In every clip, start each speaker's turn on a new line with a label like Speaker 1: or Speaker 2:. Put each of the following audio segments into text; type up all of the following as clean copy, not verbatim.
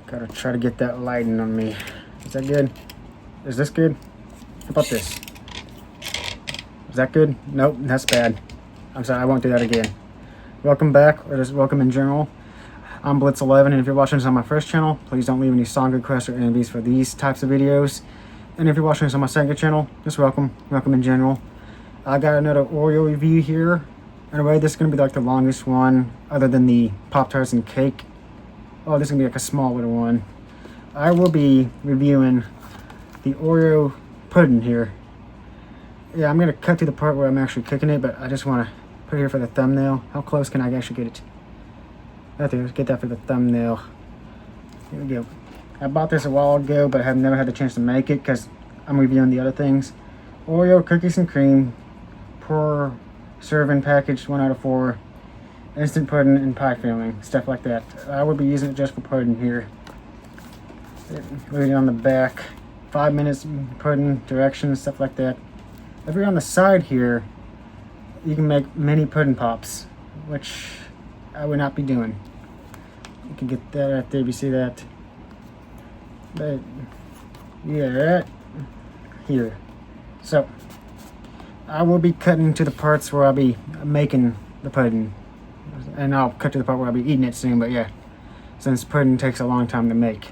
Speaker 1: Gotta try to get that lighting on me. Is that good? Is this good? How about this? Is that good? Nope, that's bad. I'm sorry, I won't do that again. Welcome back, or just welcome in general. I'm Blitz11, and if you're watching this on my first channel, please don't leave any song requests or interviews for these types of videos. And if you're watching this on my second channel, just welcome in general. I got another Oreo review here. Anyway, this is going to be like the longest one, other than the Pop-Tarts and cake. Oh, this is going to be like a small little one. I will be reviewing the Oreo pudding here. Yeah, I'm going to cut to the part where I'm actually cooking it, but I just want to put it here for the thumbnail. How close can I actually get it? Right there, get that for the thumbnail. Here we go. I bought this a while ago, but I have never had the chance to make it because I'm reviewing the other things. Oreo cookies and cream, per serving package, 1 out of 4. Instant pudding and pie filling, stuff like that. I would be using it just for pudding here. Read it on the back. 5 minutes pudding, directions, stuff like that. If you're on the side here, you can make mini pudding pops, which I would not be doing. You can get that right there if you see that. But yeah, right here. So I will be cutting to the parts where I'll be making the pudding, and I'll cut to the part where I'll be eating it soon. But yeah, since pudding takes a long time to make,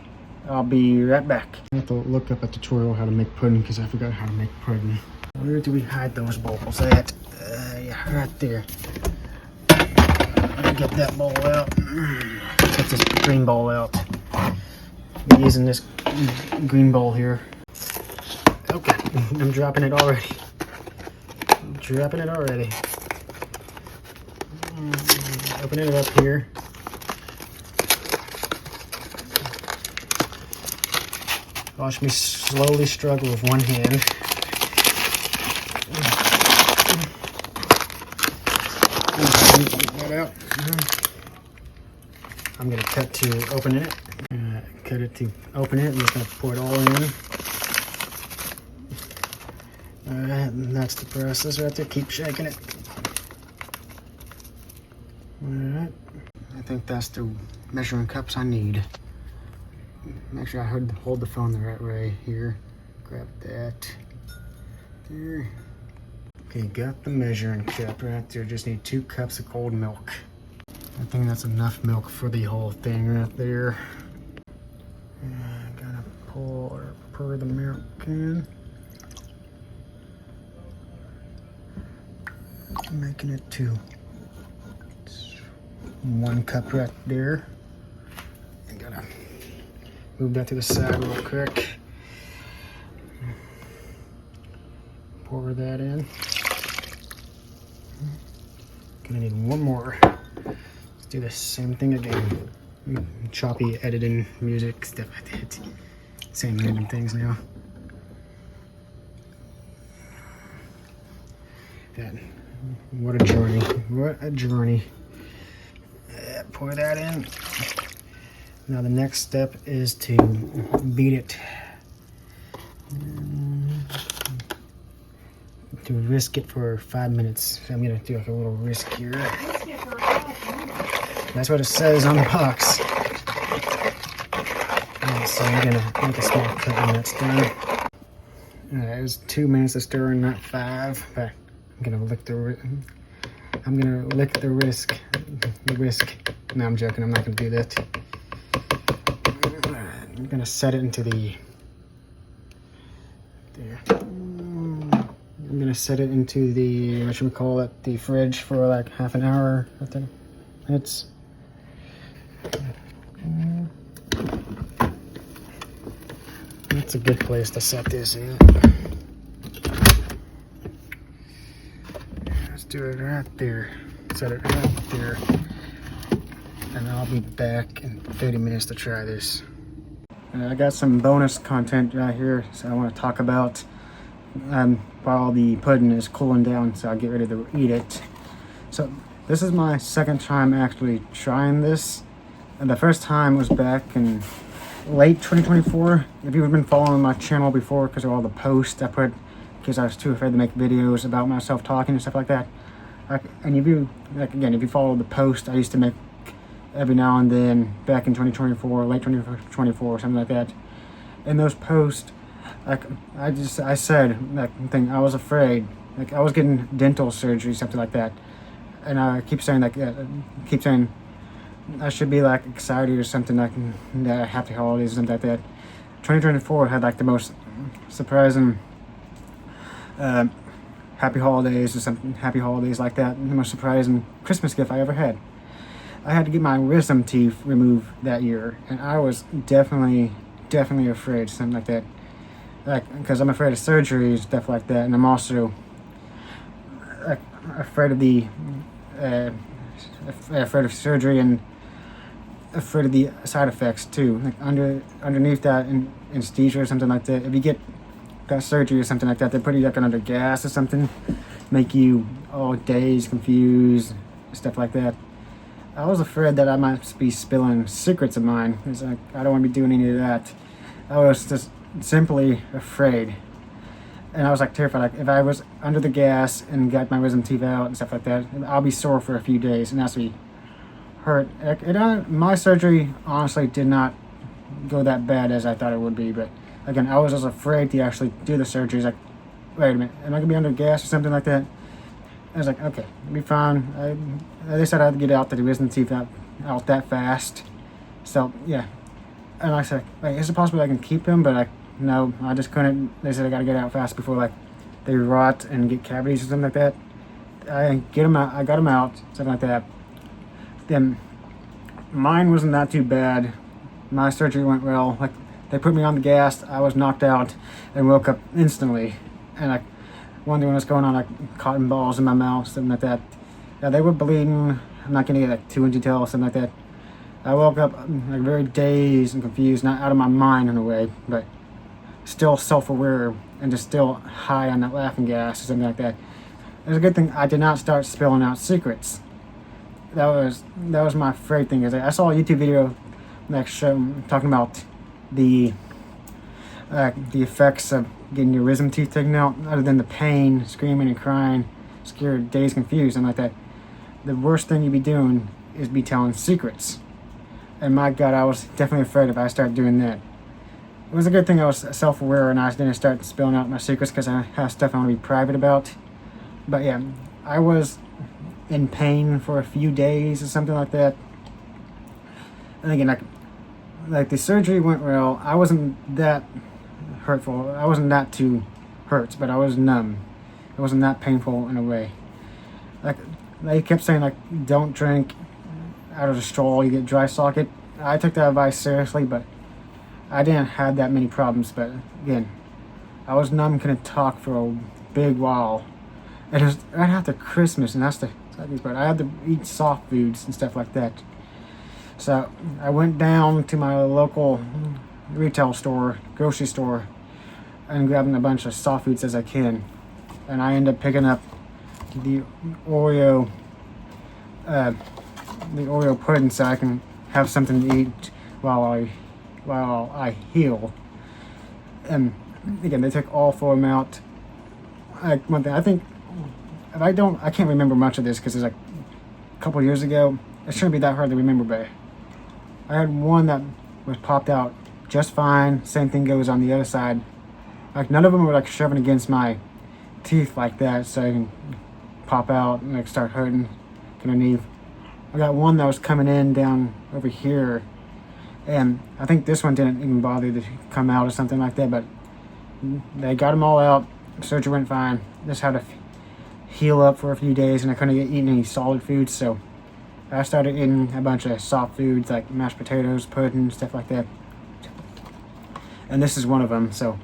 Speaker 1: I'll be right back. I have to look up a tutorial how to make pudding because I forgot how to make pudding. Where do we hide those bowls at? Yeah, right there. Get that bowl out. Get this green bowl out. I'm using this green bowl here. Okay, I'm dropping it already. Opening it up here. Watch me slowly struggle with one hand. Get that out. I'm gonna cut to opening it. Cut it to open it. I'm just gonna pour it all in. Alright, and that's the process right there. Keep shaking it. Alright. I think that's the measuring cups I need. Make sure I hold the phone the right way here. Grab that. There. Okay, got the measuring cup right there. Just need 2 cups of cold milk. I think that's enough milk for the whole thing right there. Gotta pour the milk in. Making it 2. It's 1 cup right there. I gotta move that to the side real quick. Pour that in. Gonna need 1 more. Let's do the same thing again. Choppy editing, music, stuff like that. Same random things now. That. What a journey. What a journey. Pour that in. Now the next step is to beat it. To whisk it for 5 minutes. So I'm gonna do like a little whisk here. That's what it says on the box. So I'm gonna make a small cut when that's done. It was 2 minutes to stir and not 5. But I'm gonna lick the whisk. The whisk. No, I'm joking. I'm not gonna do that. I'm gonna set it into the. There. I'm gonna set it into the the fridge for like half an hour. I think it's. That's a good place to set this in. Let's do it right there. Set it right there. And I'll be back in 30 minutes to try this. I got some bonus content right here, so I want to talk about while the pudding is cooling down, so I'll get ready to eat it. So this is my second time actually trying this. And the first time was back in late 2024. If you've been following my channel before because of all the posts I put, because I was too afraid to make videos about myself talking and stuff like that. And if you, like again, if you follow the post I used to make every now and then back in 2024, late 2024, something like that. In those posts, like I said that thing, I was afraid, like I was getting dental surgery, something like that, and I keep saying like keep saying I should be like excited or something, like that happy holidays or something like that. 2024 had like the most surprising happy holidays or something, happy holidays like that, the most surprising Christmas gift I ever had. I had to get my wisdom teeth removed that year, and I was definitely afraid, something like that, like because I'm afraid of surgery, stuff like that, and I'm also like afraid of the afraid of surgery and afraid of the side effects too. Like underneath that anesthesia or something like that, if you got surgery or something like that, they put you like under gas or something, make you all dazed, confused, stuff like that. I was afraid that I might be spilling secrets of mine. It's like I don't want to be doing any of that. I was just simply afraid, and I was like terrified. Like if I was under the gas and got my wisdom teeth out and stuff like that, I'll be sore for a few days, and that's me hurt. My surgery honestly did not go that bad as I thought it would be, but again, I was just afraid to actually do the surgery. It's like, wait a minute, am I gonna be under gas or something like that? I was like, okay, it'll be fine. They said I had to get out the wisdom teeth out that fast, so yeah. And I said, like, is it possible I can keep them? But no, I just couldn't. They said I gotta get out fast before like they rot and get cavities or something like that. I get them out. I got them out, something like that. Then mine wasn't that too bad. My surgery went well. Like they put me on the gas. I was knocked out and woke up instantly. And I wondering what's going on, like cotton balls in my mouth, something like that. Yeah, they were bleeding. I'm not gonna get like too into detail, something like that. I woke up like very dazed and confused, not out of my mind in a way, but still self-aware and just still high on that laughing gas or something like that. It was a good thing I did not start spilling out secrets. That was my afraid thing. Is I saw a YouTube video talking about the effects of getting your wisdom teeth taken out, other than the pain, screaming and crying, scared, dazed, confused, and like that. The worst thing you'd be doing is be telling secrets. And my God, I was definitely afraid if I started doing that. It was a good thing I was self-aware and I didn't start spilling out my secrets, because I have stuff I want to be private about. But yeah, I was in pain for a few days or something like that. And again, like the surgery went well. I wasn't that hurtful. I wasn't that too hurt, but I was numb. It wasn't that painful in a way. Like they kept saying, like, don't drink out of the straw, you get dry socket. I took that advice seriously, but I didn't have that many problems. But again, I was numb, couldn't talk for a big while. It was right after Christmas, and that's the part. I had to eat soft foods and stuff like that. So I went down to my local retail store, grocery store, and grabbing a bunch of soft foods as I can. And I ended up picking up the Oreo pudding, so I can have something to eat while I heal. And again, they took all 4 of them out. One thing, I think, I can't remember much of this because it's like a couple years ago. It shouldn't be that hard to remember, but I had one that was popped out just fine. Same thing goes on the other side. Like none of them were like shoving against my teeth like that, so I can pop out and like start hurting underneath. I got one that was coming in down over here, and I think this one didn't even bother to come out or something like that, but they got them all out. Surgery went fine. Just had to heal up for a few days, and I couldn't eat any solid foods, so I started eating a bunch of soft foods like mashed potatoes, pudding, stuff like that. And this is one of them. So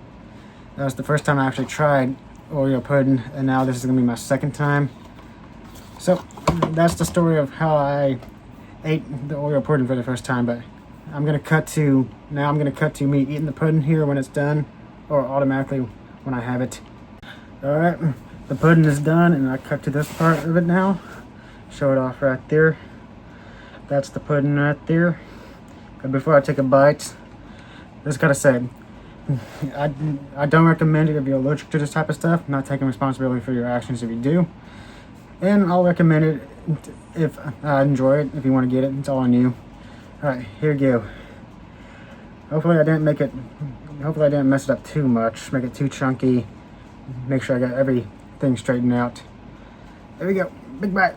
Speaker 1: that was the first time I actually tried Oreo pudding, and now this is gonna be my second time. So that's the story of how I ate the Oreo pudding for the first time. But I'm gonna cut to me eating the pudding here when it's done, or automatically when I have it. All right, the pudding is done, and I cut to this part of it now. Show it off right there. That's the pudding right there. But before I take a bite, just gotta say, I don't recommend it if you're allergic to this type of stuff. I'm not taking responsibility for your actions if you do. And I'll recommend it if I enjoy it. If you want to get it, it's all on you. Alright, here we go. Hopefully I didn't mess it up too much, make it too chunky. Make sure I got everything straightened out. There we go, big bite.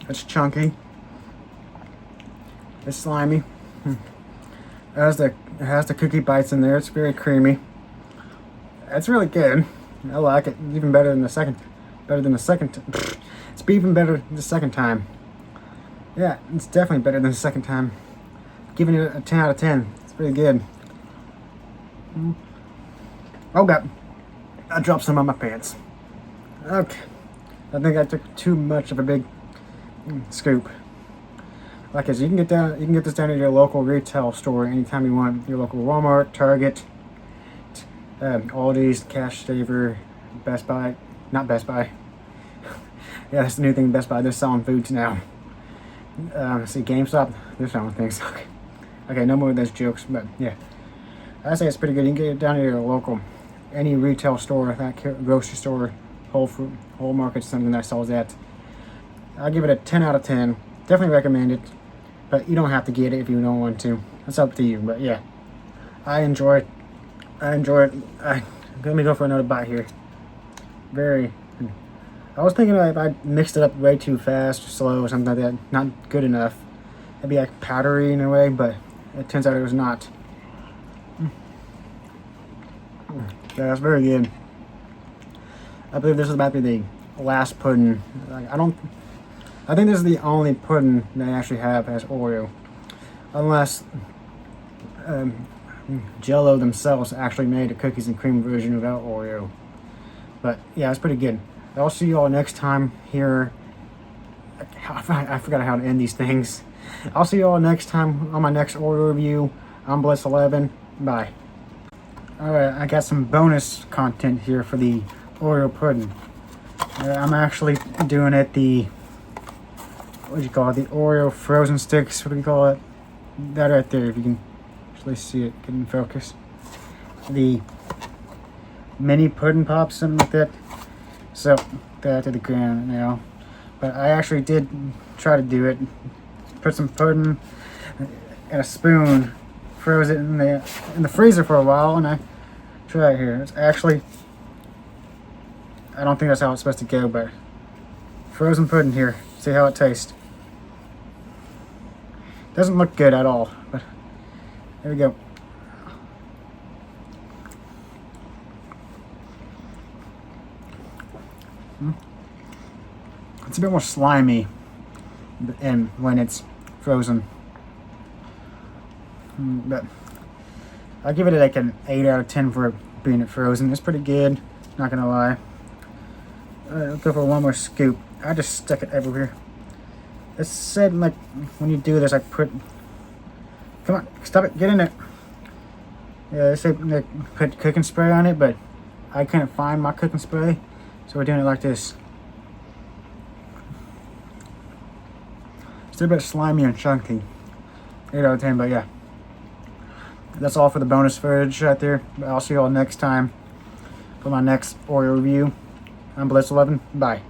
Speaker 1: It's chunky. It's slimy. It has the cookie bites in there. It's very creamy. It's really good. I like it even better than the second. It's even better the second time. Yeah, it's definitely better than the second time. Giving it a 10 out of 10. It's pretty good. Oh God, I dropped some on my pants. Okay, I think I took too much of a big scoop. Like as you can get this down at your local retail store anytime you want. Your local Walmart, Target, Aldi's, Cash Saver, Best Buy. Not Best Buy. Yeah, that's the new thing. Best Buy. They're selling foods now. See, GameStop. They're selling things. Okay, no more of those jokes. But yeah, I say it's pretty good. You can get it down at your local, any retail store, grocery store, Whole Market, something that sells that. I'll give it a 10 out of 10. Definitely recommend it, but you don't have to get it if you don't want to. It's up to you. But yeah, I enjoy it. Let me go for another bite here. I was thinking if I mixed it up way too fast or slow or something like that, not good enough. It'd be like powdery in a way, but it turns out it was not. Yeah, that's very good. I believe this is about to be the last pudding. I think this is the only pudding they actually have as Oreo, unless Jello themselves actually made a cookies and cream version without Oreo. But yeah, it's pretty good. I'll see you all next time here. I forgot how to end these things. I'll see you all next time on my next Oreo review. I'm Bliss11. Bye. Alright, I got some bonus content here for the Oreo pudding. I'm actually doing it what do you call it? The Oreo frozen sticks. What do you call it? That right there, if you can actually see it, get in focus. The mini pudding pops, something like that. So, that to the ground now. But I actually did try to do it. Put some pudding and a spoon, froze it in the freezer for a while, and I tried it here. It's actually, I don't think that's how it's supposed to go, but frozen pudding here. See how it tastes. Doesn't look good at all, but there we go. It's a bit more slimy and when it's frozen, but I'll give it like an 8 out of 10 for being frozen. It's pretty good, not gonna lie. I'll go for one more scoop. I just stuck it everywhere. It said like when you do this, I come on, stop it, get in there. Yeah, they said like put cooking spray on it, but I couldn't find my cooking spray, so we're doing it like this. Still a bit slimy and chunky. 8 out of 10, but yeah. That's all for the bonus footage right there. I'll see you all next time for my next Oreo review. I'm Bliss11. Bye.